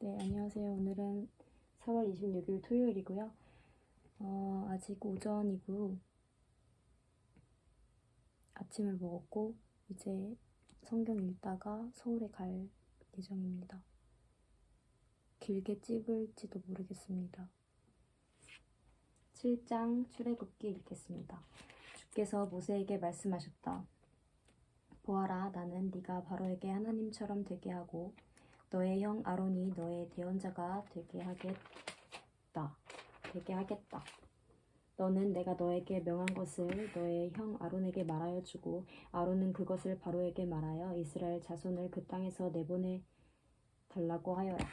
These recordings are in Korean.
네, 안녕하세요. 오늘은 4월 26일 토요일이고요. 아직 오전이고 아침을 먹었고 이제 성경 읽다가 서울에 갈 예정입니다. 길게 찍을지도 모르겠습니다. 7장 출애굽기 읽겠습니다. 주께서 모세에게 말씀하셨다. 보아라, 나는 네가 바로에게 하나님처럼 되게 하고 너의 형 아론이 너의 대언자가 되게 하겠다. 너는 내가 너에게 명한 것을 너의 형 아론에게 말하여 주고 아론은 그것을 바로에게 말하여 이스라엘 자손을 그 땅에서 내보내 달라고 하여라.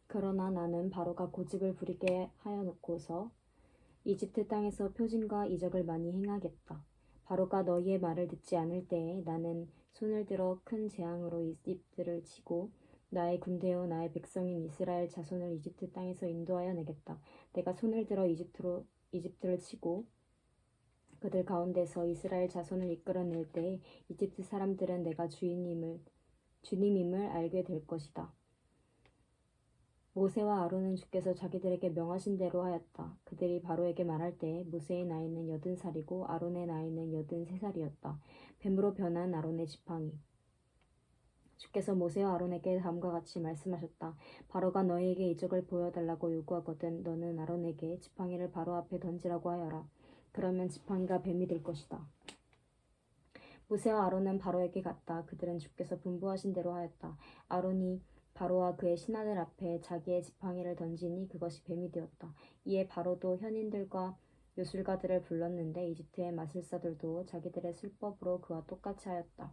그러나 나는 바로가 고집을 부리게 하여 놓고서 이집트 땅에서 표징과 이적을 많이 행하겠다. 바로가 너희의 말을 듣지 않을 때에 나는 손을 들어 큰 재앙으로 이집트를 치고 나의 군대요 나의 백성인 이스라엘 자손을 이집트 땅에서 인도하여 내겠다. 내가 손을 들어 이집트를 치고 그들 가운데서 이스라엘 자손을 이끌어낼 때에 이집트 사람들은 내가 주님임을 알게 될 것이다. 모세와 아론은 주께서 자기들에게 명하신 대로 하였다. 그들이 바로에게 말할 때 모세의 나이는 80살이고 아론의 나이는 83살이었다. 뱀으로 변한 아론의 지팡이. 주께서 모세와 아론에게 다음과 같이 말씀하셨다. 바로가 너희에게 이적을 보여달라고 요구하거든 너는 아론에게 지팡이를 바로 앞에 던지라고 하여라. 그러면 지팡이가 뱀이 될 것이다. 모세와 아론은 바로에게 갔다. 그들은 주께서 분부하신 대로 하였다. 아론이 바로와 그의 신하들 앞에 자기의 지팡이를 던지니 그것이 뱀이 되었다. 이에 바로도 현인들과 요술가들을 불렀는데 이집트의 마술사들도 자기들의 술법으로 그와 똑같이 하였다.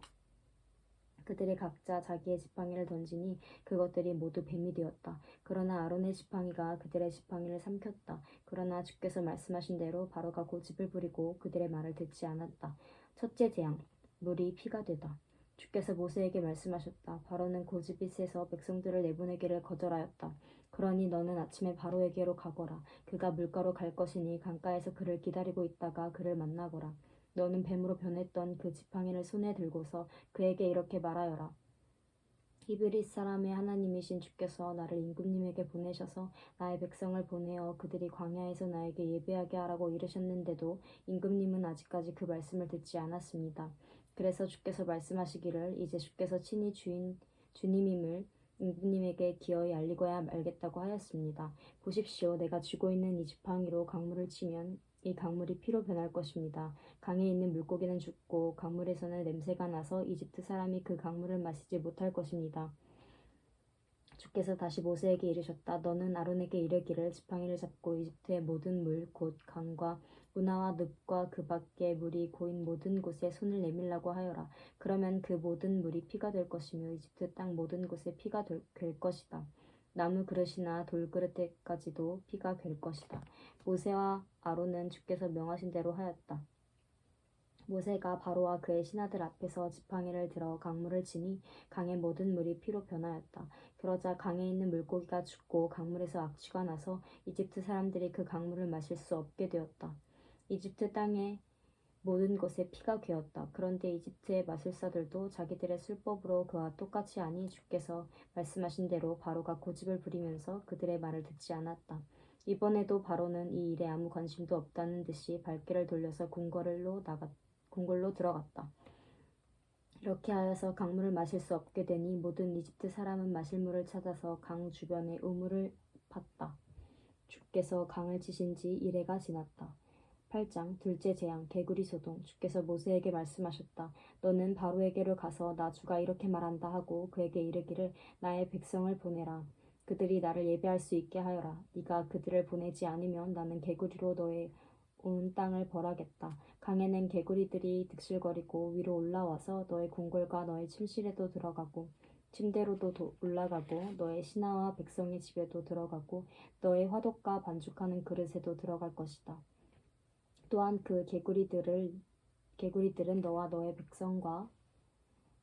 그들이 각자 자기의 지팡이를 던지니 그것들이 모두 뱀이 되었다. 그러나 아론의 지팡이가 그들의 지팡이를 삼켰다. 그러나 주께서 말씀하신 대로 바로가 고집을 부리고 그들의 말을 듣지 않았다. 첫째 재앙, 물이 피가 되다. 주께서 모세에게 말씀하셨다. 바로는 고집이 세서 백성들을 내보내기를 거절하였다. 그러니 너는 아침에 바로에게로 가거라. 그가 물가로 갈 것이니 강가에서 그를 기다리고 있다가 그를 만나거라. 너는 뱀으로 변했던 그 지팡이를 손에 들고서 그에게 이렇게 말하여라. 히브리 사람의 하나님이신 주께서 나를 임금님에게 보내셔서 나의 백성을 보내어 그들이 광야에서 나에게 예배하게 하라고 이르셨는데도 임금님은 아직까지 그 말씀을 듣지 않았습니다. 그래서 주께서 말씀하시기를 이제 주께서 친히 주님임을 임금님에게 기어이 알리고야 말겠다고 하였습니다. 보십시오. 내가 쥐고 있는 이 지팡이로 강물을 치면 이 강물이 피로 변할 것입니다. 강에 있는 물고기는 죽고 강물에서는 냄새가 나서 이집트 사람이 그 강물을 마시지 못할 것입니다. 주께서 다시 모세에게 이르셨다. 너는 아론에게 이르기를 지팡이를 잡고 이집트의 모든 물 곧 강과 운하와 늪과 그 밖에 물이 고인 모든 곳에 손을 내밀라고 하여라. 그러면 그 모든 물이 피가 될 것이며 이집트 땅 모든 곳에 피가 될 것이다. 나무 그릇이나 돌그릇에까지도 피가 될 것이다. 모세와 아론은 주께서 명하신 대로 하였다. 모세가 바로와 그의 신하들 앞에서 지팡이를 들어 강물을 치니 강의 모든 물이 피로 변하였다. 그러자 강에 있는 물고기가 죽고 강물에서 악취가 나서 이집트 사람들이 그 강물을 마실 수 없게 되었다. 이집트 땅의 모든 곳에 피가 괴었다. 그런데 이집트의 마술사들도 자기들의 술법으로 그와 똑같이 하니 주께서 말씀하신 대로 바로가 고집을 부리면서 그들의 말을 듣지 않았다. 이번에도 바로는 이 일에 아무 관심도 없다는 듯이 발길을 돌려서 궁궐로 들어갔다. 이렇게 하여서 강물을 마실 수 없게 되니 모든 이집트 사람은 마실 물을 찾아서 강 주변에 우물을 팠다. 주께서 강을 치신 지 이래가 지났다. 8장 둘째 재앙 개구리 소동. 주께서 모세에게 말씀하셨다. 너는 바로에게로 가서 나 주가 이렇게 말한다 하고 그에게 이르기를 나의 백성을 보내라. 그들이 나를 예배할 수 있게 하여라. 네가 그들을 보내지 않으면 나는 개구리로 너의 온 땅을 벌하겠다. 강에는 개구리들이 득실거리고 위로 올라와서 너의 궁궐과 너의 침실에도 들어가고 침대로도 올라가고 너의 신하와 백성의 집에도 들어가고 너의 화독과 반죽하는 그릇에도 들어갈 것이다. 또한 그 개구리들은 너와 너의 백성과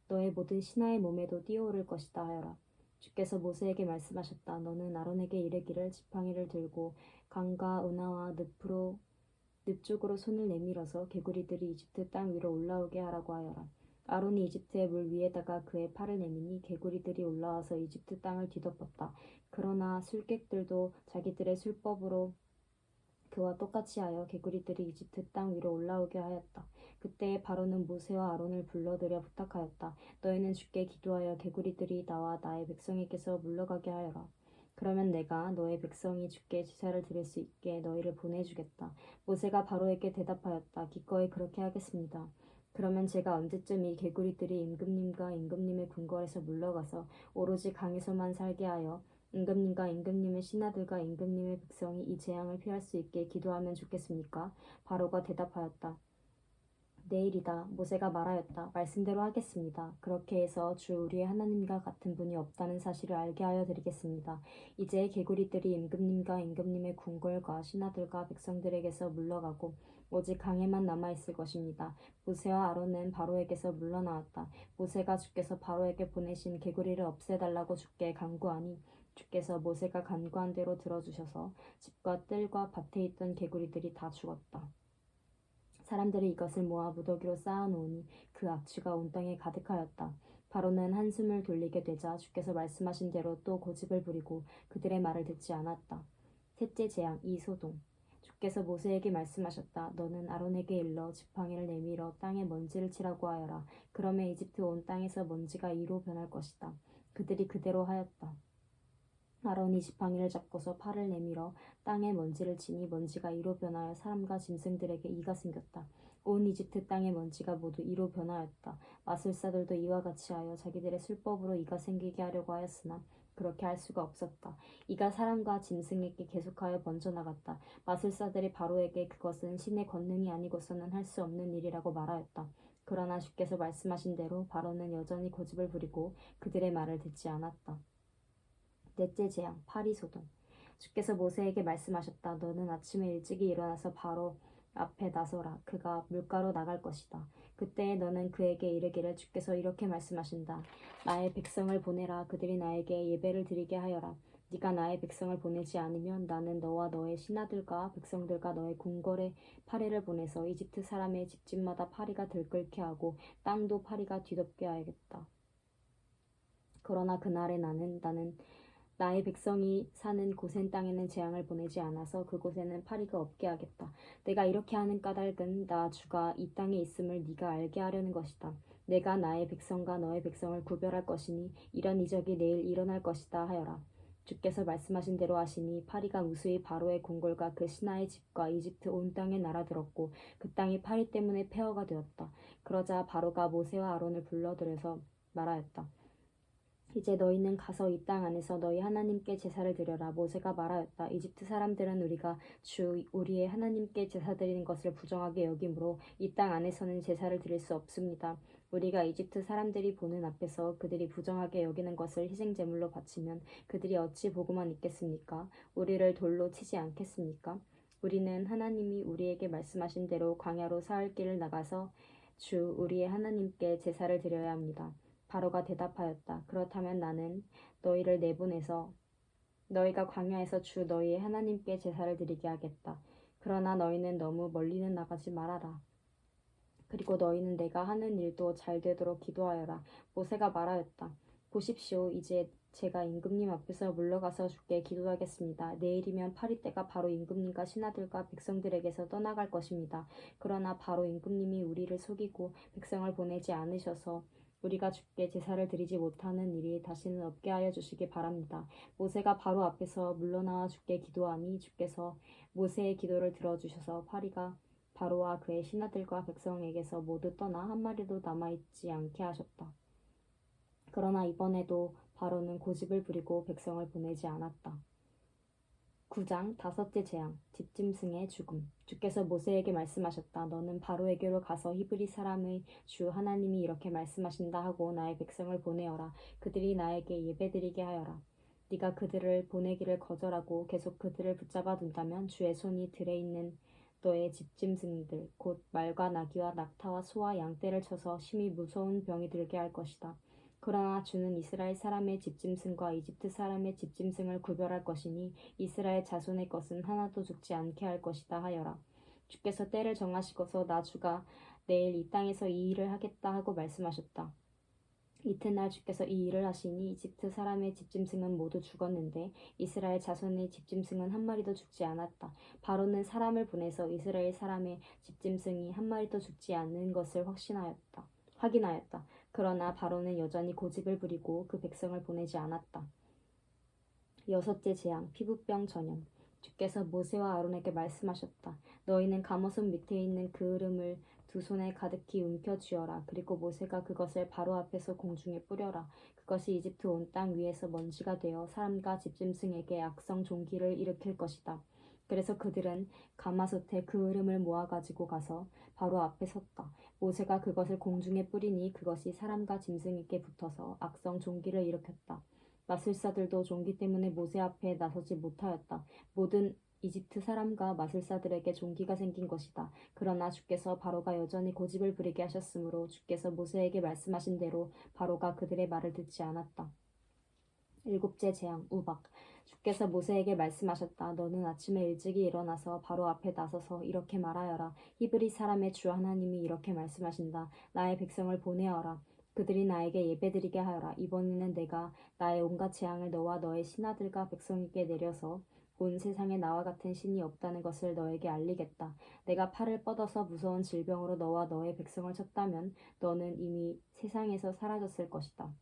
너의 모든 신하의 몸에도 뛰어오를 것이다 하여라. 주께서 모세에게 말씀하셨다. 너는 아론에게 이르기를 지팡이를 들고 강과 운하와 늪 쪽으로 손을 내밀어서 개구리들이 이집트 땅 위로 올라오게 하라고 하여라. 아론이 이집트의 물 위에다가 그의 팔을 내미니 개구리들이 올라와서 이집트 땅을 뒤덮었다. 그러나 술객들도 자기들의 술법으로 그와 똑같이 하여 개구리들이 이집트 땅 위로 올라오게 하였다. 그때에 바로는 모세와 아론을 불러들여 부탁하였다. 너희는 주께 기도하여 개구리들이 나와 나의 백성에게서 물러가게 하여라. 그러면 내가 너의 백성이 주께 제사를 드릴 수 있게 너희를 보내주겠다. 모세가 바로에게 대답하였다. 기꺼이 그렇게 하겠습니다. 그러면 제가 언제쯤 이 개구리들이 임금님과 임금님의 궁궐에서 물러가서 오로지 강에서만 살게 하여 임금님과 임금님의 신하들과 임금님의 백성이 이 재앙을 피할 수 있게 기도하면 좋겠습니까? 바로가 대답하였다. 내일이다. 모세가 말하였다. 말씀대로 하겠습니다. 그렇게 해서 주 우리의 하나님과 같은 분이 없다는 사실을 알게 하여 드리겠습니다. 이제 개구리들이 임금님과 임금님의 궁궐과 신하들과 백성들에게서 물러가고 오직 강에만 남아있을 것입니다. 모세와 아론은 바로에게서 물러나왔다. 모세가 주께서 바로에게 보내신 개구리를 없애달라고 주께 간구하니 주께서 모세가 간구한 대로 들어주셔서 집과 뜰과 밭에 있던 개구리들이 다 죽었다. 사람들이 이것을 모아 무더기로 쌓아놓으니 그 악취가 온 땅에 가득하였다. 바로는 한숨을 돌리게 되자 주께서 말씀하신 대로 또 고집을 부리고 그들의 말을 듣지 않았다. 셋째 재앙 이소동. 주께서 모세에게 말씀하셨다. 너는 아론에게 일러 지팡이를 내밀어 땅에 먼지를 치라고 하여라. 그러면 이집트 온 땅에서 먼지가 이로 변할 것이다. 그들이 그대로 하였다. 아론이 지팡이를 잡고서 팔을 내밀어 땅에 먼지를 치니 먼지가 이로 변하여 사람과 짐승들에게 이가 생겼다. 온 이집트 땅의 먼지가 모두 이로 변하였다. 마술사들도 이와 같이 하여 자기들의 술법으로 이가 생기게 하려고 하였으나 그렇게 할 수가 없었다. 이가 사람과 짐승에게 계속하여 번져나갔다. 마술사들이 바로에게 그것은 신의 권능이 아니고서는 할 수 없는 일이라고 말하였다. 그러나 주께서 말씀하신 대로 바로는 여전히 고집을 부리고 그들의 말을 듣지 않았다. 넷째 재앙 파리소동. 주께서 모세에게 말씀하셨다. 너는 아침에 일찍이 일어나서 바로 앞에 나서라. 그가 물가로 나갈 것이다. 그때 너는 그에게 이르기를 주께서 이렇게 말씀하신다. 나의 백성을 보내라. 그들이 나에게 예배를 드리게 하여라. 네가 나의 백성을 보내지 않으면 나는 너와 너의 신하들과 백성들과 너의 궁궐에 파리를 보내서 이집트 사람의 집집마다 파리가 들끓게 하고 땅도 파리가 뒤덮게 하겠다. 그러나 그날에 나는 나의 백성이 사는 고센 땅에는 재앙을 보내지 않아서 그곳에는 파리가 없게 하겠다. 내가 이렇게 하는 까닭은 나 주가 이 땅에 있음을 네가 알게 하려는 것이다. 내가 나의 백성과 너의 백성을 구별할 것이니 이런 이적이 내일 일어날 것이다 하여라. 주께서 말씀하신 대로 하시니 파리가 무수히 바로의 궁궐과 그 신하의 집과 이집트 온 땅에 날아들었고 그 땅이 파리 때문에 폐허가 되었다. 그러자 바로가 모세와 아론을 불러들여서 말하였다. 이제 너희는 가서 이 땅 안에서 너희 하나님께 제사를 드려라. 모세가 말하였다. 이집트 사람들은 우리가 주 우리의 하나님께 제사 드리는 것을 부정하게 여기므로 이 땅 안에서는 제사를 드릴 수 없습니다. 우리가 이집트 사람들이 보는 앞에서 그들이 부정하게 여기는 것을 희생제물로 바치면 그들이 어찌 보고만 있겠습니까? 우리를 돌로 치지 않겠습니까? 우리는 하나님이 우리에게 말씀하신 대로 광야로 사흘 길을 나가서 주 우리의 하나님께 제사를 드려야 합니다. 바로가 대답하였다. 그렇다면 나는 너희를 내보내서 너희가 광야에서 주 너희의 하나님께 제사를 드리게 하겠다. 그러나 너희는 너무 멀리는 나가지 말아라. 그리고 너희는 내가 하는 일도 잘 되도록 기도하여라. 모세가 말하였다. 보십시오. 이제 제가 임금님 앞에서 물러가서 주께 기도하겠습니다. 내일이면 파리 때가 바로 임금님과 신하들과 백성들에게서 떠나갈 것입니다. 그러나 바로 임금님이 우리를 속이고 백성을 보내지 않으셔서 우리가 주께 제사를 드리지 못하는 일이 다시는 없게 하여 주시기 바랍니다. 모세가 바로 앞에서 물러나와 주께 기도하니 주께서 모세의 기도를 들어주셔서 파리가 바로와 그의 신하들과 백성에게서 모두 떠나 한 마리도 남아있지 않게 하셨다. 그러나 이번에도 바로는 고집을 부리고 백성을 보내지 않았다. 9장 다섯째 재앙 집짐승의 죽음. 주께서 모세에게 말씀하셨다. 너는 바로에게로 가서 히브리 사람의 주 하나님이 이렇게 말씀하신다 하고 나의 백성을 보내어라. 그들이 나에게 예배드리게 하여라. 네가 그들을 보내기를 거절하고 계속 그들을 붙잡아 둔다면 주의 손이 들에 있는 너의 집짐승들 곧 말과 나귀와 낙타와 소와 양떼를 쳐서 심히 무서운 병이 들게 할 것이다. 그러나 주는 이스라엘 사람의 집짐승과 이집트 사람의 집짐승을 구별할 것이니 이스라엘 자손의 것은 하나도 죽지 않게 할 것이다 하여라. 주께서 때를 정하시고서 나 주가 내일 이 땅에서 이 일을 하겠다 하고 말씀하셨다. 이튿날 주께서 이 일을 하시니 이집트 사람의 집짐승은 모두 죽었는데 이스라엘 자손의 집짐승은 한 마리도 죽지 않았다. 바로는 사람을 보내서 이스라엘 사람의 집짐승이 한 마리도 죽지 않는 것을 확인하였다. 그러나 바로는 여전히 고집을 부리고 그 백성을 보내지 않았다. 여섯째 재앙, 피부병 전염. 주께서 모세와 아론에게 말씀하셨다. 너희는 가마솥 밑에 있는 그을음을 두 손에 가득히 움켜쥐어라. 그리고 모세가 그것을 바로 앞에서 공중에 뿌려라. 그것이 이집트 온 땅 위에서 먼지가 되어 사람과 집짐승에게 악성 종기를 일으킬 것이다. 그래서 그들은 가마솥에 그을음을 모아 가지고 가서 바로 앞에 섰다. 모세가 그것을 공중에 뿌리니 그것이 사람과 짐승에게 붙어서 악성 종기를 일으켰다. 마술사들도 종기 때문에 모세 앞에 나서지 못하였다. 모든 이집트 사람과 마술사들에게 종기가 생긴 것이다. 그러나 주께서 바로가 여전히 고집을 부리게 하셨으므로 주께서 모세에게 말씀하신 대로 바로가 그들의 말을 듣지 않았다. 일곱째 재앙, 우박. 주께서 모세에게 말씀하셨다. 너는 아침에 일찍이 일어나서 바로 앞에 나서서 이렇게 말하여라. 히브리 사람의 주 하나님이 이렇게 말씀하신다. 나의 백성을 보내어라. 그들이 나에게 예배드리게 하여라. 이번에는 내가 나의 온갖 재앙을 너와 너의 신하들과 백성에게 내려서 온 세상에 나와 같은 신이 없다는 것을 너에게 알리겠다. 내가 팔을 뻗어서 무서운 질병으로 너와 너의 백성을 쳤다면 너는 이미 세상에서 사라졌을 것이다.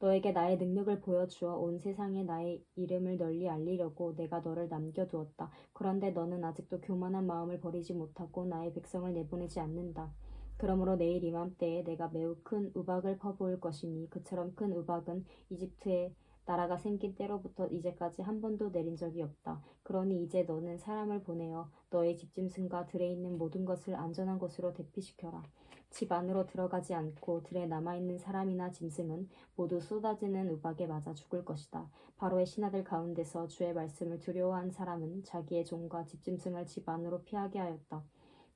너에게 나의 능력을 보여주어 온 세상에 나의 이름을 널리 알리려고 내가 너를 남겨두었다. 그런데 너는 아직도 교만한 마음을 버리지 못하고 나의 백성을 내보내지 않는다. 그러므로 내일 이맘때에 내가 매우 큰 우박을 퍼부을 것이니 그처럼 큰 우박은 이집트에 나라가 생긴 때로부터 이제까지 한 번도 내린 적이 없다. 그러니 이제 너는 사람을 보내어 너의 집짐승과 들에 있는 모든 것을 안전한 곳으로 대피시켜라. 집 안으로 들어가지 않고 들에 남아있는 사람이나 짐승은 모두 쏟아지는 우박에 맞아 죽을 것이다. 바로의 신하들 가운데서 주의 말씀을 두려워한 사람은 자기의 종과 집짐승을 집 안으로 피하게 하였다.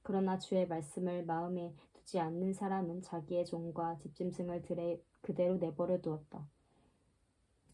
그러나 주의 말씀을 마음에 두지 않는 사람은 자기의 종과 집짐승을 들에 그대로 내버려 두었다.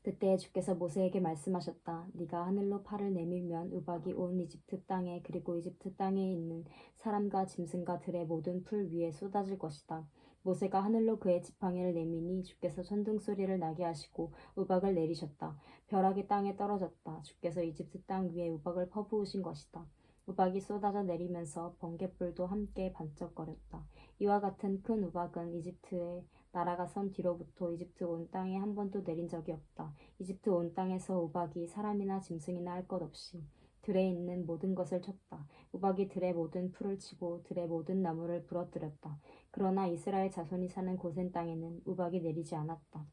그때 주께서 모세에게 말씀하셨다. 네가 하늘로 팔을 내밀면 우박이 온 이집트 땅에 그리고 이집트 땅에 있는 사람과 짐승과 들의 모든 풀 위에 쏟아질 것이다. 모세가 하늘로 그의 지팡이를 내미니 주께서 천둥 소리를 나게 하시고 우박을 내리셨다. 벼락이 땅에 떨어졌다. 주께서 이집트 땅 위에 우박을 퍼부으신 것이다. 우박이 쏟아져 내리면서 번갯불도 함께 반짝거렸다. 이와 같은 큰 우박은 이집트의 나라가 선 뒤로부터 이집트 온 땅에 한 번도 내린 적이 없다. 이집트 온 땅에서 우박이 사람이나 짐승이나 할 것 없이 들에 있는 모든 것을 쳤다. 우박이 들의 모든 풀을 치고 들의 모든 나무를 부러뜨렸다. 그러나 이스라엘 자손이 사는 고센 땅에는 우박이 내리지 않았다.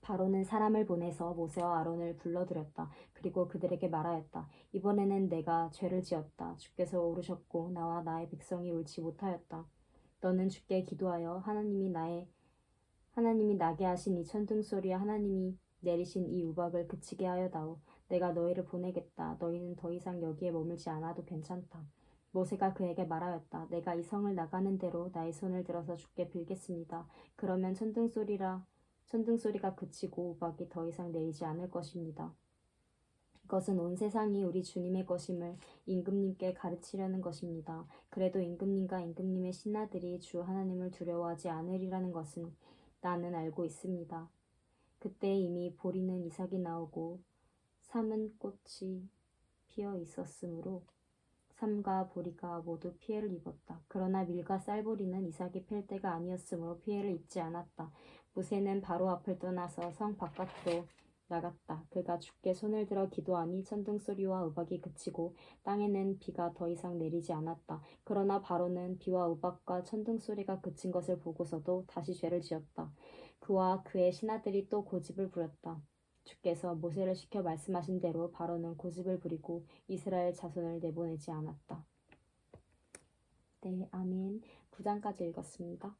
바로는 사람을 보내서 모세와 아론을 불러들였다. 그리고 그들에게 말하였다. 이번에는 내가 죄를 지었다. 주께서 오르셨고 나와 나의 백성이 옳지 못하였다. 너는 주께 기도하여 하나님이 나게 하신 이 천둥 소리와 하나님이 내리신 이 우박을 그치게 하여다오. 내가 너희를 보내겠다. 너희는 더 이상 여기에 머물지 않아도 괜찮다. 모세가 그에게 말하였다. 내가 이 성을 나가는 대로 나의 손을 들어서 주께 빌겠습니다. 그러면 천둥 소리가 그치고 우박이 더 이상 내리지 않을 것입니다. 그것은 온 세상이 우리 주님의 것임을 임금님께 가르치려는 것입니다. 그래도 임금님과 임금님의 신하들이 주 하나님을 두려워하지 않으리라는 것은 나는 알고 있습니다. 그때 이미 보리는 이삭이 나오고 삼은 꽃이 피어 있었으므로 삼과 보리가 모두 피해를 입었다. 그러나 밀과 쌀보리는 이삭이 팰 때가 아니었으므로 피해를 입지 않았다. 모세는 바로 앞을 떠나서 성 바깥으로 나갔다. 그가 주께 손을 들어 기도하니 천둥소리와 우박이 그치고 땅에는 비가 더 이상 내리지 않았다. 그러나 바로는 비와 우박과 천둥소리가 그친 것을 보고서도 다시 죄를 지었다. 그와 그의 신하들이 또 고집을 부렸다. 주께서 모세를 시켜 말씀하신 대로 바로는 고집을 부리고 이스라엘 자손을 내보내지 않았다. 네, 아멘. 9장까지 읽었습니다.